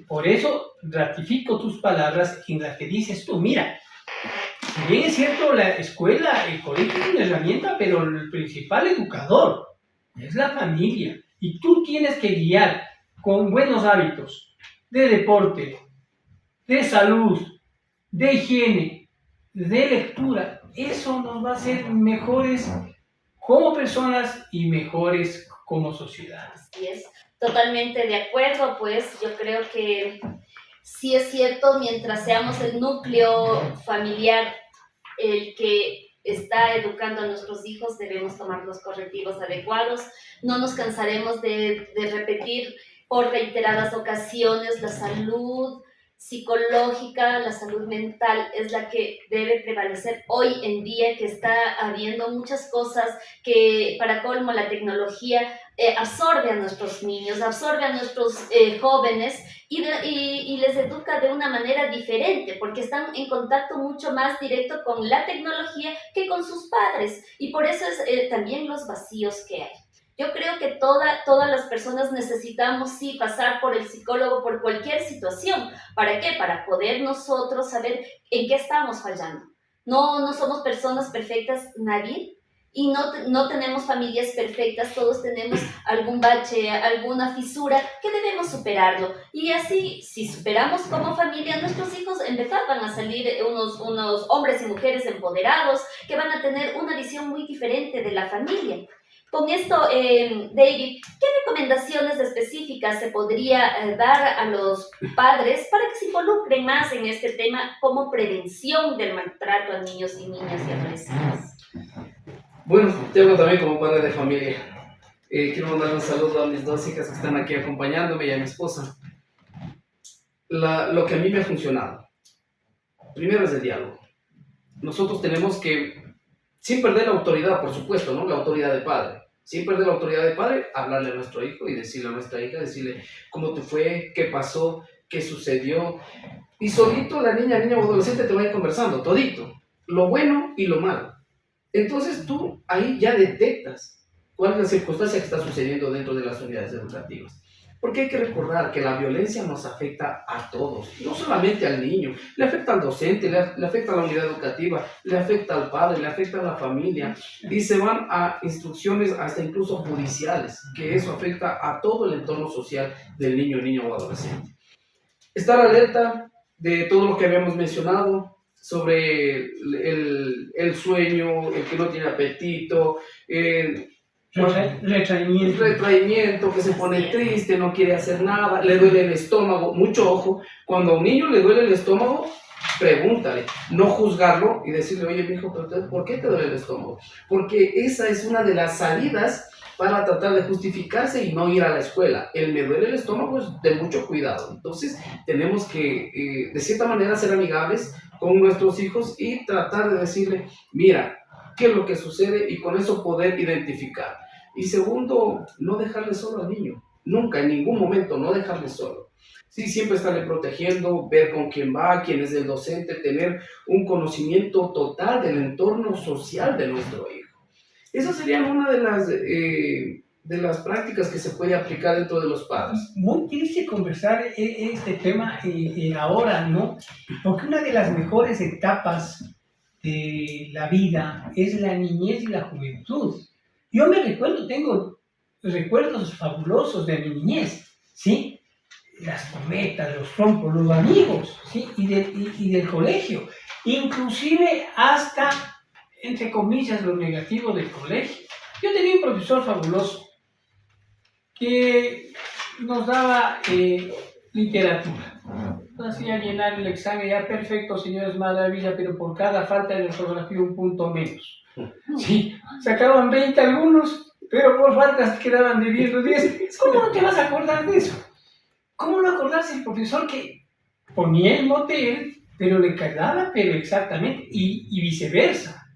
Por eso ratifico tus palabras en las que dices tú, mira, si bien es cierto, la escuela, el colegio es una herramienta, pero el principal educador es la familia. Y tú tienes que guiar con buenos hábitos de deporte, de salud, de higiene, de lectura. Eso nos va a hacer mejores como personas y mejores como sociedad. Así es, totalmente de acuerdo, pues yo creo que sí es cierto, mientras seamos el núcleo familiar el que está educando a nuestros hijos, debemos tomar los correctivos adecuados. No nos cansaremos de repetir por reiteradas ocasiones: la salud psicológica, la salud mental es la que debe prevalecer hoy en día, que está habiendo muchas cosas que, para colmo, la tecnología absorbe a nuestros niños, absorbe a nuestros jóvenes y les educa de una manera diferente, porque están en contacto mucho más directo con la tecnología que con sus padres, y por eso es también los vacíos que hay. Yo creo que todas las personas necesitamos, sí, pasar por el psicólogo por cualquier situación. ¿Para qué? Para poder nosotros saber en qué estamos fallando. No somos personas perfectas, nadie, y no tenemos familias perfectas, todos tenemos algún bache, alguna fisura que debemos superarlo. Y así, si superamos como familia, nuestros hijos en verdad van a salir unos hombres y mujeres empoderados que van a tener una visión muy diferente de la familia. Con esto, David, ¿qué recomendaciones específicas se podría dar a los padres para que se involucren más en este tema como prevención del maltrato a niños y niñas y adolescentes? Bueno, te hablo también como padre de familia. Quiero mandar un saludo a mis dos hijas que están aquí acompañándome y a mi esposa. Lo que a mí me ha funcionado, primero es el diálogo. Nosotros tenemos que, sin perder la autoridad, por supuesto, ¿no? La autoridad de padre. Sin perder la autoridad de padre, hablarle a nuestro hijo y decirle a nuestra hija, decirle cómo te fue, qué pasó, qué sucedió. Y solito la niña o adolescente te va a ir conversando, todito, lo bueno y lo malo. Entonces tú ahí ya detectas cuál es la circunstancia que está sucediendo dentro de las unidades educativas. Porque hay que recordar que la violencia nos afecta a todos, no solamente al niño, le afecta al docente, le afecta a la unidad educativa, le afecta al padre, le afecta a la familia, y se van a instrucciones hasta incluso judiciales, que eso afecta a todo el entorno social del niño o adolescente. Estar alerta de todo lo que habíamos mencionado sobre el sueño, el que no tiene apetito, retraimiento, que se pone triste, no quiere hacer nada, le duele el estómago. Mucho ojo, cuando a un niño le duele el estómago, pregúntale, no juzgarlo y decirle: oye, mijo, ¿por qué te duele el estómago? Porque esa es una de las salidas para tratar de justificarse y no ir a la escuela. El me duele el estómago es de mucho cuidado. Entonces tenemos que de cierta manera ser amigables con nuestros hijos y tratar de decirle: mira, qué es lo que sucede, y con eso poder identificar. Y segundo, no dejarle solo al niño, nunca, en ningún momento, no dejarle solo. Sí, siempre estarle protegiendo, ver con quién va, quién es el docente, tener un conocimiento total del entorno social de nuestro hijo. Esa sería una de las prácticas que se puede aplicar dentro de los padres. Muy triste conversar este tema ahora, ¿no? Porque una de las mejores etapas de la vida es la niñez y la juventud. Yo me recuerdo, tengo recuerdos fabulosos de mi niñez, ¿sí? Las cometas, los trompos, los amigos, ¿sí? Y del colegio. Inclusive hasta, entre comillas, lo negativo del colegio. Yo tenía un profesor fabuloso que nos daba literatura. Nos hacía llenar el examen, ya perfecto, señores, maravilla, pero por cada falta de ortografía un punto menos. Sí, sacaban 20 algunos, pero por faltas quedaban de 10 o 10. ¿Cómo no te vas a acordar de eso? ¿Cómo no acordarse el profesor que ponía el mote él, pero le quedaba, pero exactamente, y viceversa?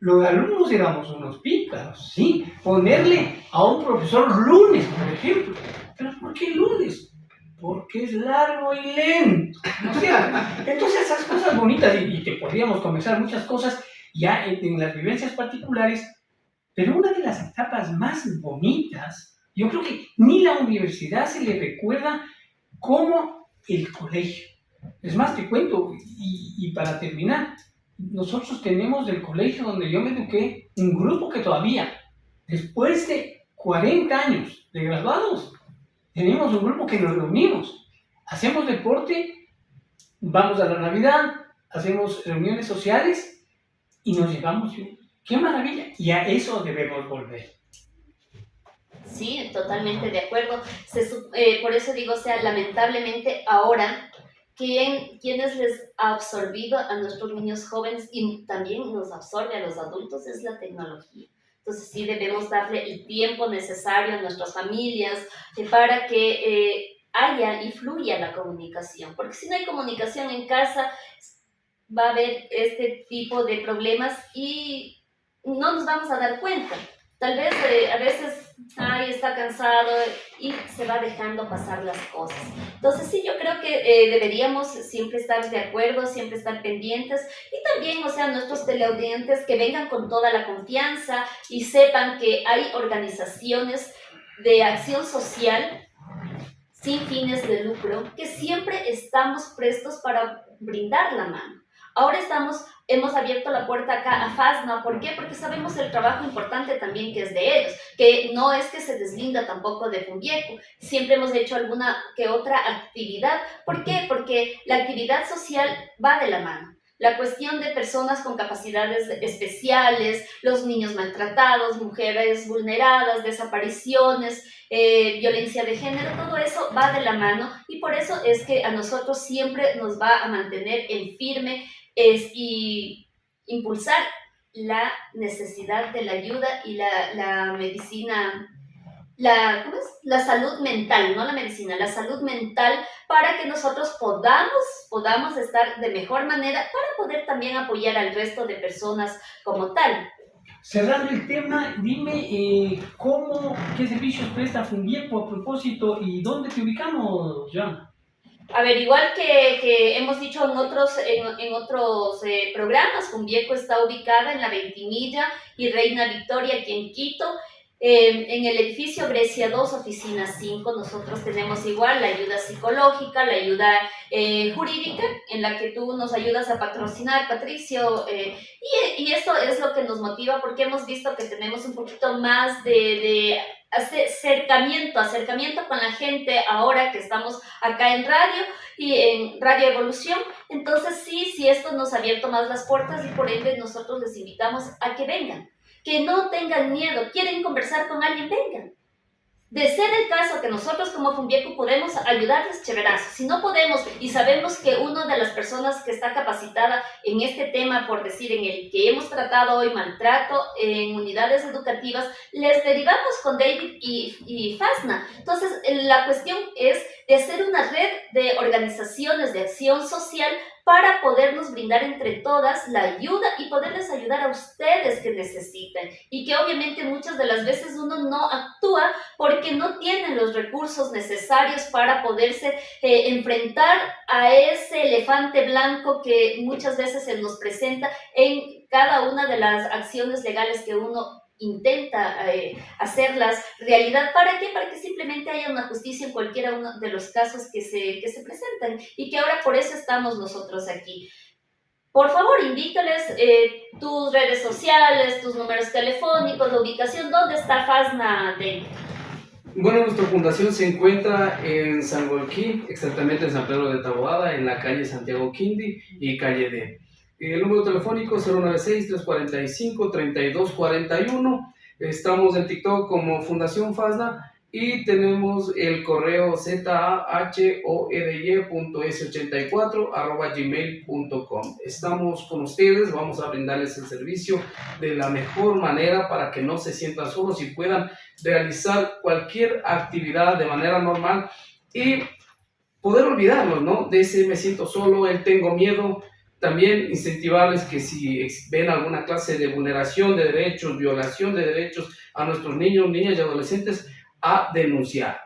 Los alumnos éramos unos pícaros, ¿sí? Ponerle a un profesor lunes, por ejemplo. ¿Pero por qué lunes? Porque es largo y lento. O sea, entonces esas cosas bonitas, y te podríamos comenzar muchas cosas ya en las vivencias particulares, pero una de las etapas más bonitas, yo creo que ni la universidad se le recuerda como el colegio. Es más, te cuento, y para terminar, nosotros tenemos del colegio donde yo me eduqué un grupo que todavía, después de 40 años de graduados, tenemos un grupo que nos reunimos, hacemos deporte, vamos a la Navidad, hacemos reuniones sociales y nos llevamos bien. ¡Qué maravilla! Y a eso debemos volver. Sí, totalmente de acuerdo. Por eso digo, o sea, lamentablemente ahora, quienes les ha absorbido a nuestros niños jóvenes y también nos absorbe a los adultos es la tecnología. Entonces sí debemos darle el tiempo necesario a nuestras familias para que haya y fluya la comunicación. Porque si no hay comunicación en casa, va a haber este tipo de problemas y no nos vamos a dar cuenta. Tal vez a veces está cansado y se va dejando pasar las cosas. Entonces sí, yo creo que deberíamos siempre estar de acuerdo, siempre estar pendientes y también, o sea, nuestros teleaudientes que vengan con toda la confianza y sepan que hay organizaciones de acción social sin fines de lucro que siempre estamos prestos para brindar la mano. Ahora hemos abierto la puerta acá a FASNA. ¿Por qué? Porque sabemos el trabajo importante también que es de ellos, que no es que se deslinda tampoco de Fundieco. Siempre hemos hecho alguna que otra actividad. ¿Por qué? Porque la actividad social va de la mano. La cuestión de personas con capacidades especiales, los niños maltratados, mujeres vulneradas, desapariciones, violencia de género, todo eso va de la mano y por eso es que a nosotros siempre nos va a mantener en firme y impulsar la necesidad de la ayuda y la medicina, ¿cómo es? La salud mental, no la medicina, la salud mental para que nosotros podamos estar de mejor manera para poder también apoyar al resto de personas como tal. Cerrando el tema, dime qué servicios presta Fundieco a propósito y dónde te ubicamos, Joan. A ver, igual que hemos dicho en otros programas, Fundieco está ubicada en la Ventimilla y Reina Victoria, aquí en Quito. En el edificio Grecia 2, oficina 5, nosotros tenemos igual la ayuda psicológica, la ayuda jurídica, en la que tú nos ayudas a patrocinar, Patricio, y esto es lo que nos motiva porque hemos visto que tenemos un poquito más de acercamiento con la gente ahora que estamos acá en radio y en Radio Evolución. Entonces sí, esto nos ha abierto más las puertas y por ende nosotros les invitamos a que vengan. Que no tengan miedo, quieren conversar con alguien, vengan. De ser el caso que nosotros como Fundieco podemos ayudarles, chéverazo. Si no podemos y sabemos que una de las personas que está capacitada en este tema, por decir, en el que hemos tratado hoy, maltrato en unidades educativas, les derivamos con David y FASNA. Entonces, la cuestión es de hacer una red de organizaciones de acción social para podernos brindar entre todas la ayuda y poderles ayudar a ustedes que necesiten. Y que obviamente muchas de las veces uno no actúa porque no tiene los recursos necesarios para poderse enfrentar a ese elefante blanco que muchas veces se nos presenta en cada una de las acciones legales que uno intenta hacerlas realidad. ¿Para qué? Para que simplemente haya una justicia en cualquiera uno de los casos que se presentan, y que ahora por eso estamos nosotros aquí. Por favor, indícales tus redes sociales, tus números telefónicos, la ubicación. ¿Dónde está FASNA, David? Bueno, nuestra fundación se encuentra en San Joaquín, exactamente en San Pedro de Taboada, en la calle Santiago Quindi y calle D. El número telefónico 096-345-3241. Estamos en TikTok como Fundación FASNA y tenemos el correo zahorye.s84@gmail.com. Estamos con ustedes, vamos a brindarles el servicio de la mejor manera para que no se sientan solos y puedan realizar cualquier actividad de manera normal y poder olvidarlos, ¿no? De ese me siento solo, el tengo miedo. También incentivarles que si ven alguna clase de vulneración de derechos, violación de derechos a nuestros niños, niñas y adolescentes, a denunciar.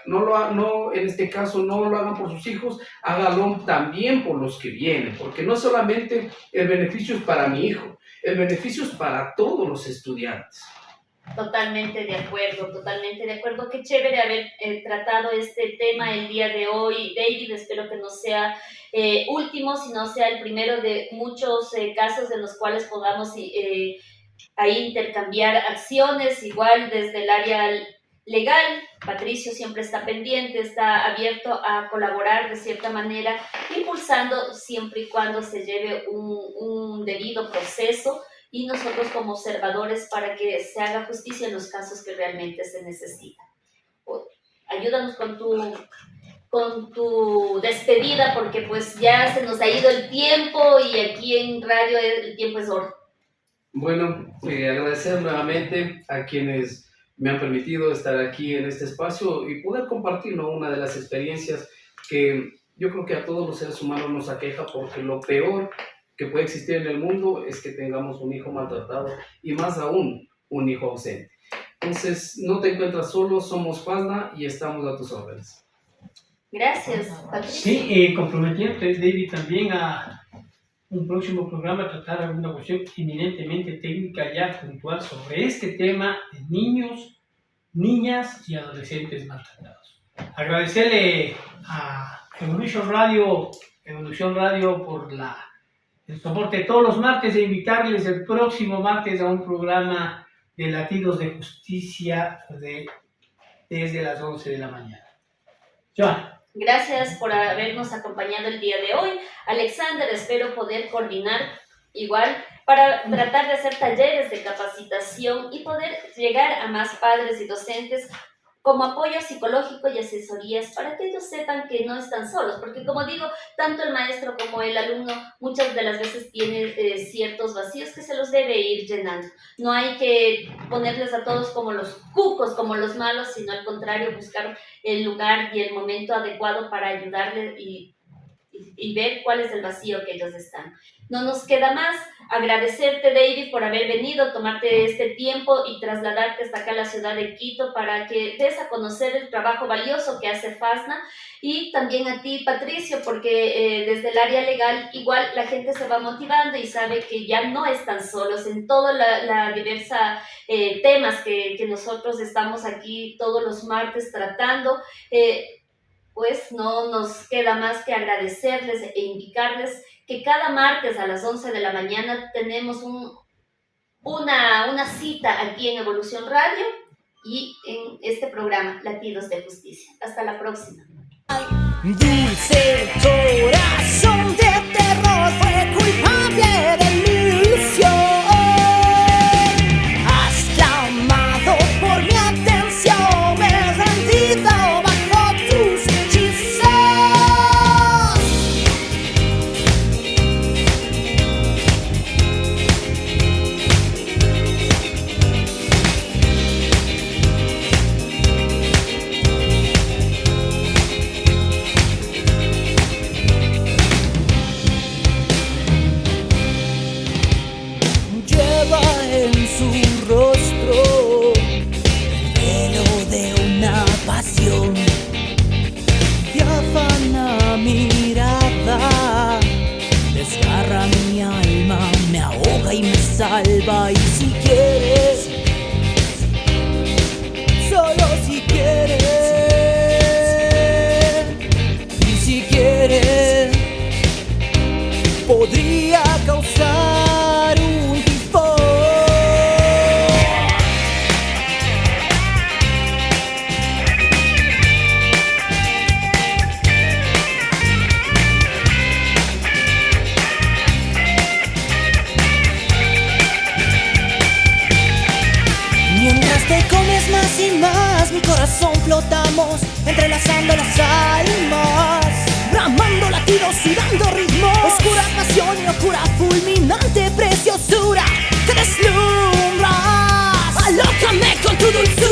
No, en este caso no lo hagan por sus hijos, háganlo también por los que vienen, porque no solamente el beneficio es para mi hijo, el beneficio es para todos los estudiantes. Totalmente de acuerdo, totalmente de acuerdo. Qué chévere haber tratado este tema el día de hoy, David. Espero que no sea último, sino sea el primero de muchos casos en los cuales podamos ahí intercambiar acciones, igual desde el área legal. Patricio siempre está pendiente, está abierto a colaborar de cierta manera, impulsando siempre y cuando se lleve un debido proceso, y nosotros como observadores para que se haga justicia en los casos que realmente se necesitan. Ayúdanos con tu despedida, porque pues ya se nos ha ido el tiempo y aquí en radio el tiempo es oro. Bueno, agradecer nuevamente a quienes me han permitido estar aquí en este espacio y poder compartir, ¿no?, una de las experiencias que yo creo que a todos los seres humanos nos aqueja, porque lo peor que puede existir en el mundo es que tengamos un hijo maltratado y más aún un hijo ausente. Entonces, no te encuentras solo, somos FASNA y estamos a tus órdenes. Gracias, Patricio. Sí, comprometiéndote, David, también a un próximo programa tratar alguna cuestión eminentemente técnica ya puntual sobre este tema de niños, niñas y adolescentes maltratados. Agradecerle a Evolution Radio por el soporte todos los martes, e invitarles el próximo martes a un programa de Latidos de Justicia desde las 11 de la mañana. Joan. Gracias por habernos acompañado el día de hoy. Alexander, espero poder coordinar igual para tratar de hacer talleres de capacitación y poder llegar a más padres y docentes como apoyo psicológico y asesorías para que ellos sepan que no están solos, porque como digo, tanto el maestro como el alumno muchas de las veces tienen ciertos vacíos que se los debe ir llenando. No hay que ponerles a todos como los cucos, como los malos, sino al contrario, buscar el lugar y el momento adecuado para ayudarles y ver cuál es el vacío que ellos están. No nos queda más agradecerte, David, por haber venido, tomarte este tiempo y trasladarte hasta acá a la ciudad de Quito para que des a conocer el trabajo valioso que hace FASNA, y también a ti, Patricio, porque desde el área legal igual la gente se va motivando y sabe que ya no están solos en toda la diversa temas que nosotros estamos aquí todos los martes tratando. Pues no nos queda más que agradecerles e indicarles que cada martes a las 11 de la mañana tenemos una cita aquí en Evolución Radio y en este programa Latidos de Justicia. Hasta la próxima. Dulce corazón de terror fue culpable de mi ilusión. Has clamado por mi atención, me he rendido bajo tus hechizos. Mientras te comes más y más, mi corazón flotamos, entrelazando las almas, bramando latidos y dando ritmo. Oscura pasión y locura, fulminante preciosura, te deslumbras. Alócame con tu dulzura.